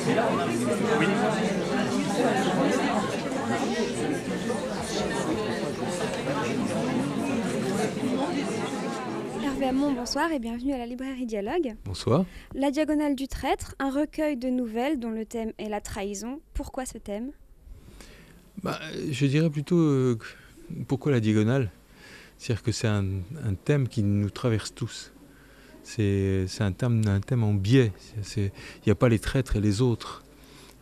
Hervé Hamon, bonsoir et bienvenue à la librairie Dialogue. Bonsoir. La Diagonale du Traître, un recueil de nouvelles dont le thème est la trahison. Pourquoi ce thème ? Je dirais plutôt pourquoi la diagonale ? C'est-à-dire que c'est un thème qui nous traverse tous. C'est un thème en biais. Il n'y a pas les traîtres et les autres.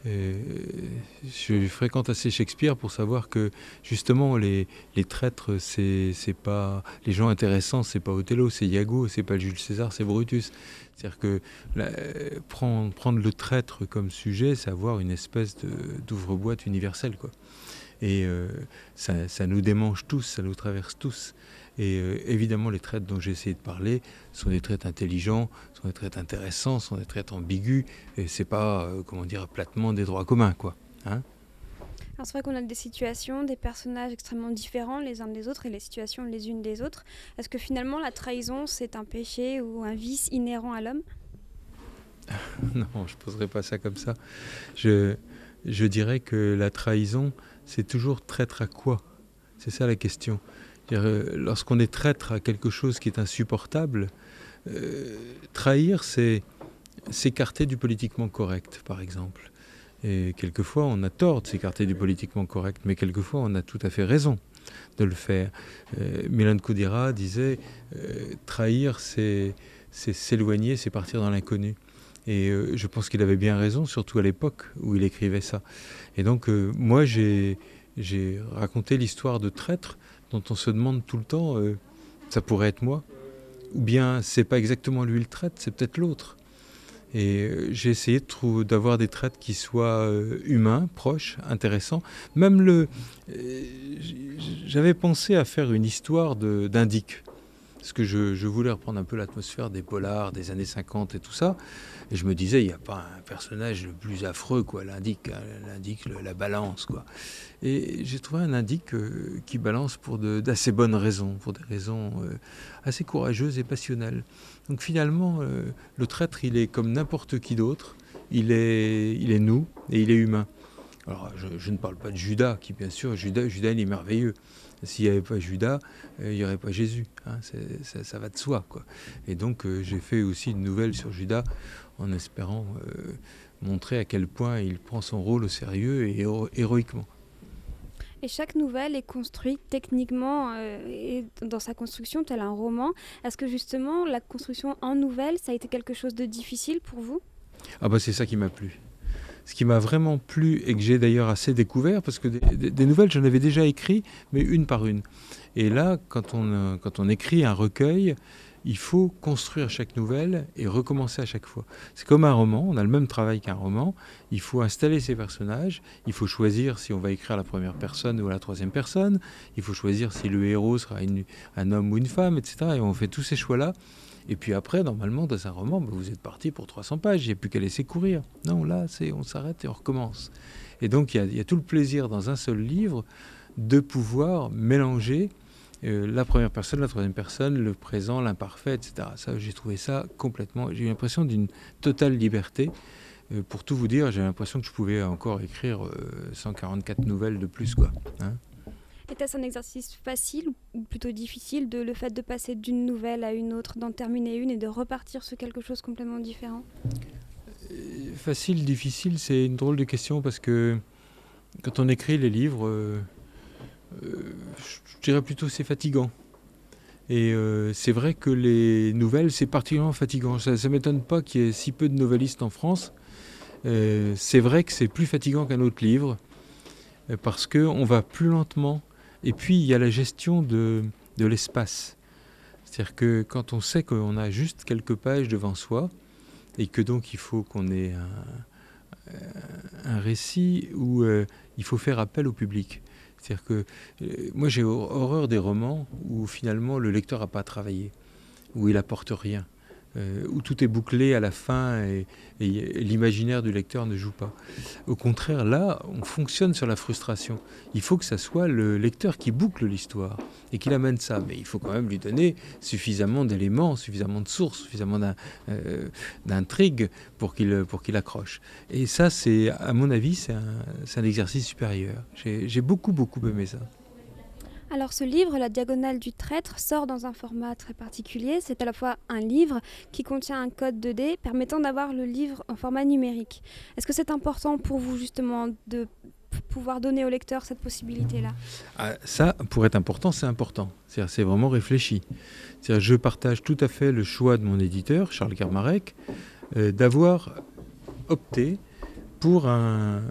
Je fréquente assez Shakespeare pour savoir que justement les traîtres, c'est pas les gens intéressants, c'est pas Othello, c'est Iago, c'est pas Jules César, c'est Brutus. C'est-à-dire que prendre le traître comme sujet, c'est avoir une espèce d'ouvre-boîte universelle, quoi. Et ça nous démange tous, ça nous traverse tous. Et évidemment, les traîtres dont j'ai essayé de parler sont des traîtres intelligents, sont des traîtres intéressants, sont des traîtres ambigus. Et c'est pas, platement des droits communs, quoi. Hein ? Alors c'est vrai qu'on a des situations, des personnages extrêmement différents les uns des autres et les situations les unes des autres. Est-ce que finalement la trahison, c'est un péché ou un vice inhérent à l'homme ? Non, je ne poserai pas ça comme ça. Je dirais que la trahison, c'est toujours traître à quoi ? C'est ça la question. Lorsqu'on est traître à quelque chose qui est insupportable, trahir, c'est s'écarter du politiquement correct, par exemple. Et quelquefois, on a tort de s'écarter du politiquement correct, mais quelquefois, on a tout à fait raison de le faire. Milan Kundera disait trahir, c'est s'éloigner, c'est partir dans l'inconnu. Et je pense qu'il avait bien raison, surtout à l'époque où il écrivait ça. Et donc, moi, j'ai raconté l'histoire de traîtres dont on se demande tout le temps, ça pourrait être moi, ou bien c'est pas exactement lui le traître, c'est peut-être l'autre. Et j'ai essayé d'avoir des traîtres qui soient humains, proches, intéressants. Même j'avais pensé à faire une histoire d'Indic. Parce que je voulais reprendre un peu l'atmosphère des polars des années 50 et tout ça. Et je me disais, il n'y a pas un personnage le plus affreux, quoi, l'Indic, la balance, quoi. Et j'ai trouvé un Indic qui balance pour d'assez bonnes raisons, pour des raisons assez courageuses et passionnelles. Donc finalement, le traître, il est comme n'importe qui d'autre. Il est nous et il est humain. Alors, je ne parle pas de Judas, qui bien sûr, Judas il est merveilleux. S'il n'y avait pas Judas, il n'y aurait pas Jésus. Hein, ça va de soi, quoi. Et donc, j'ai fait aussi une nouvelle sur Judas en espérant montrer à quel point il prend son rôle au sérieux et héroïquement. Et chaque nouvelle est construite techniquement et dans sa construction, tel un roman. Est-ce que justement, la construction en nouvelle, ça a été quelque chose de difficile pour vous ? C'est ça qui m'a plu. Ce qui m'a vraiment plu et que j'ai d'ailleurs assez découvert, parce que des nouvelles, j'en avais déjà écrit, mais une par une. Et là, quand on écrit un recueil, il faut construire chaque nouvelle et recommencer à chaque fois. C'est comme un roman, on a le même travail qu'un roman. Il faut installer ses personnages, il faut choisir si on va écrire à la première personne ou à la troisième personne, il faut choisir si le héros sera un homme ou une femme, etc. Et on fait tous ces choix-là. Et puis après, normalement, dans un roman, vous êtes parti pour 300 pages, il n'y a plus qu'à laisser courir. Non, là, on s'arrête et on recommence. Et donc, il y a tout le plaisir dans un seul livre de pouvoir mélanger la première personne, la troisième personne, le présent, l'imparfait, etc. Ça, j'ai trouvé ça complètement... J'ai eu l'impression d'une totale liberté. Pour tout vous dire, j'ai l'impression que je pouvais encore écrire 144 nouvelles de plus, quoi. Hein ? Était-ce un exercice facile ou plutôt difficile, le fait de passer d'une nouvelle à une autre, d'en terminer une et de repartir sur quelque chose complètement différent ? Facile, difficile, c'est une drôle de question parce que quand on écrit les livres, je dirais plutôt c'est fatigant. Et c'est vrai que les nouvelles, c'est particulièrement fatigant. Ça ne m'étonne pas qu'il y ait si peu de novellistes en France. C'est vrai que c'est plus fatigant qu'un autre livre parce qu'on va plus lentement. Et puis, il y a la gestion de l'espace. C'est-à-dire que quand on sait qu'on a juste quelques pages devant soi, et que donc il faut qu'on ait un récit où il faut faire appel au public. C'est-à-dire que moi, j'ai horreur des romans où finalement le lecteur n'a pas travaillé, où il n'apporte rien. où tout est bouclé à la fin et l'imaginaire du lecteur ne joue pas. Au contraire, là, on fonctionne sur la frustration. Il faut que ça soit le lecteur qui boucle l'histoire et qu'il amène ça. Mais il faut quand même lui donner suffisamment d'éléments, suffisamment de sources, suffisamment d'intrigues pour qu'il accroche. Et ça, à mon avis, c'est un exercice supérieur. J'ai beaucoup aimé ça. Alors ce livre, La Diagonale du Traître, sort dans un format très particulier. C'est à la fois un livre qui contient un code 2D permettant d'avoir le livre en format numérique. Est-ce que c'est important pour vous justement de pouvoir donner au lecteur cette possibilité-là ? Ça, pour être important, c'est important. C'est vraiment réfléchi. Je partage tout à fait le choix de mon éditeur, Charles Kermarek, d'avoir opté pour un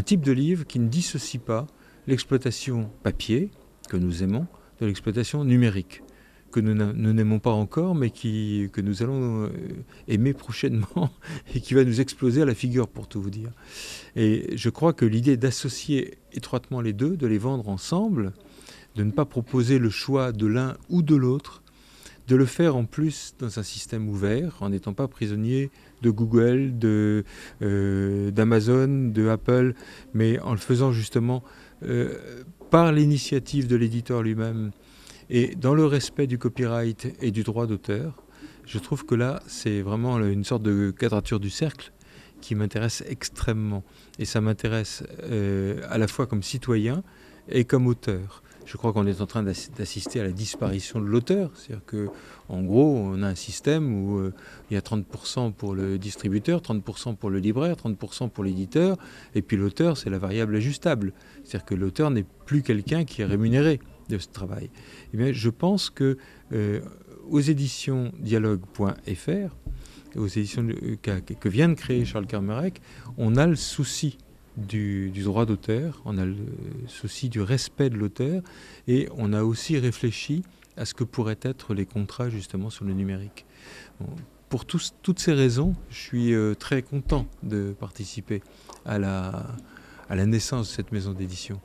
type de livre qui ne dissocie pas l'exploitation papier, que nous aimons, de l'exploitation numérique, que nous n'aimons pas encore, mais que nous allons aimer prochainement et qui va nous exploser à la figure, pour tout vous dire. Et je crois que l'idée d'associer étroitement les deux, de les vendre ensemble, de ne pas proposer le choix de l'un ou de l'autre, de le faire en plus dans un système ouvert, en n'étant pas prisonnier de Google, d'Amazon, de Apple, mais en le faisant justement par l'initiative de l'éditeur lui-même et dans le respect du copyright et du droit d'auteur. Je trouve que là, c'est vraiment une sorte de quadrature du cercle qui m'intéresse extrêmement. Et ça m'intéresse à la fois comme citoyen et comme auteur. Je crois qu'on est en train d'assister à la disparition de l'auteur. C'est-à-dire qu'en gros, on a un système où il y a 30% pour le distributeur, 30% pour le libraire, 30% pour l'éditeur, et puis l'auteur, c'est la variable ajustable. C'est-à-dire que l'auteur n'est plus quelqu'un qui est rémunéré de ce travail. Eh bien, je pense que aux éditions dialogue.fr, aux éditions que vient de créer Charles Kermarek, on a le souci du droit d'auteur, on a le souci du respect de l'auteur, et on a aussi réfléchi à ce que pourraient être les contrats justement sur le numérique. Bon, pour toutes ces raisons, je suis très content de participer à la naissance de cette maison d'édition.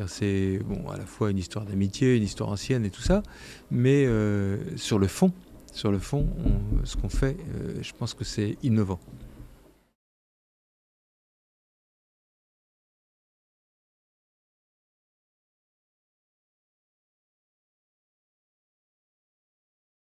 C'est à la fois une histoire d'amitié, une histoire ancienne et tout ça, mais sur le fond, ce qu'on fait, je pense que c'est innovant.